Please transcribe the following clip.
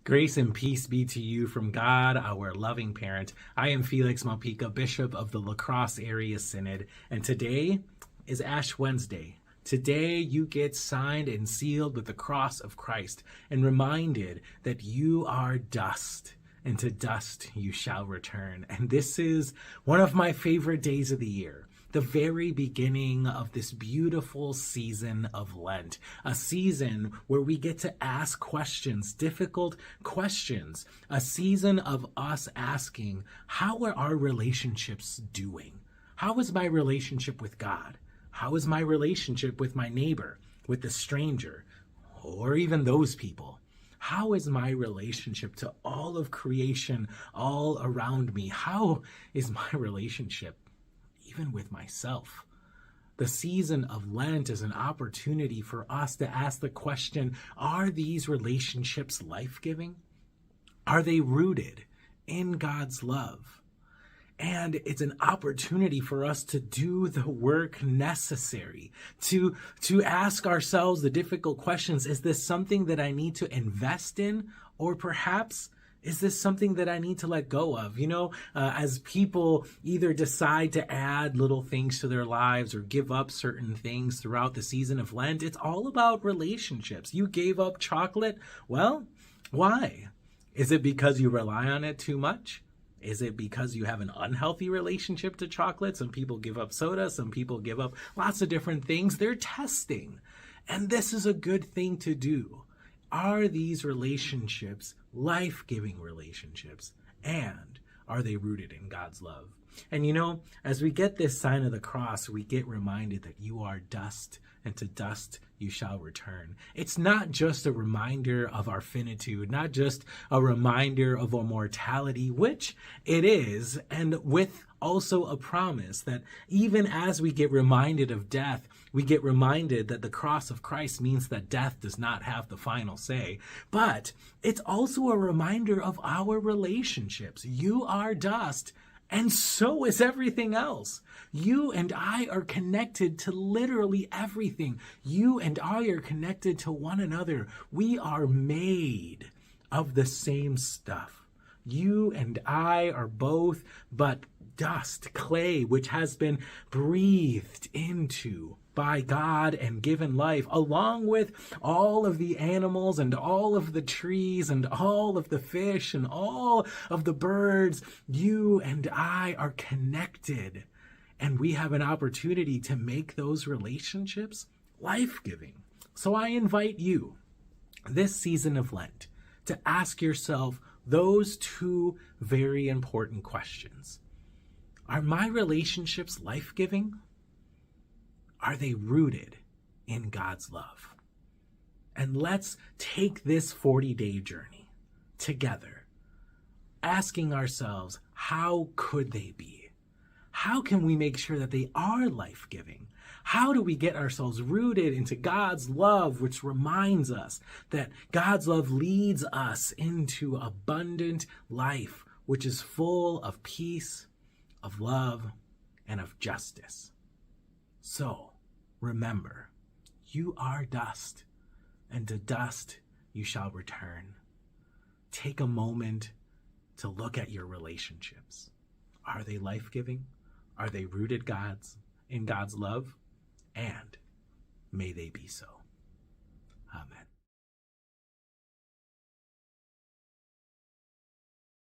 Grace and peace be to you from God, our loving parent. I am Felix Malpica, Bishop of the La Crosse Area Synod, and today is Ash Wednesday. Today you get signed and sealed with the cross of Christ and reminded that you are dust, and to dust you shall return. And this is one of my favorite days of the year. The very beginning of this beautiful season of Lent, a season where we get to ask questions, difficult questions, a season of us asking, how are our relationships doing? How is my relationship with God? How is my relationship with my neighbor, with the stranger, or even those people? How is my relationship to all of creation all around me? How is my relationship even with myself? The season of Lent is an opportunity for us to ask the question, are these relationships life-giving? Are they rooted in God's love? And it's an opportunity for us to do the work necessary, to ask ourselves the difficult questions. Is this something that I need to invest in? Or perhaps, is this something that I need to let go of? As people either decide to add little things to their lives or give up certain things throughout the season of Lent, it's all about relationships. You gave up chocolate? Well, why? Is it because you rely on it too much? Is it because you have an unhealthy relationship to chocolate? Some people give up soda. Some people give up lots of different things. They're testing. And this is a good thing to do. Are these relationships life-giving relationships? And are they rooted in God's love? And as we get this sign of the cross, we get reminded that you are dust, and to dust you shall return. It's not just a reminder of our finitude, not just a reminder of our mortality, which it is, and with also a promise that even as we get reminded of death, we get reminded that the cross of Christ means that death does not have the final say. But it's also a reminder of our relationships. You are dust, and so is everything else. You and I are connected to literally everything. You and I are connected to one another. We are made of the same stuff. You and I are both but dust, clay, which has been breathed into by God and given life, along with all of the animals and all of the trees and all of the fish and all of the birds. You and I are connected, and we have an opportunity to make those relationships life-giving. So I invite you this season of Lent to ask yourself those two very important questions. Are my relationships life-giving? Are they rooted in God's love? And let's take this 40-day journey together, asking ourselves, how could they be? How can we make sure that they are life-giving? How do we get ourselves rooted into God's love, which reminds us that God's love leads us into abundant life, which is full of peace, of love, and of justice? So, remember, you are dust, and to dust you shall return. Take a moment to look at your relationships. Are they life-giving? Are they rooted in God's love? And may they be so. Amen.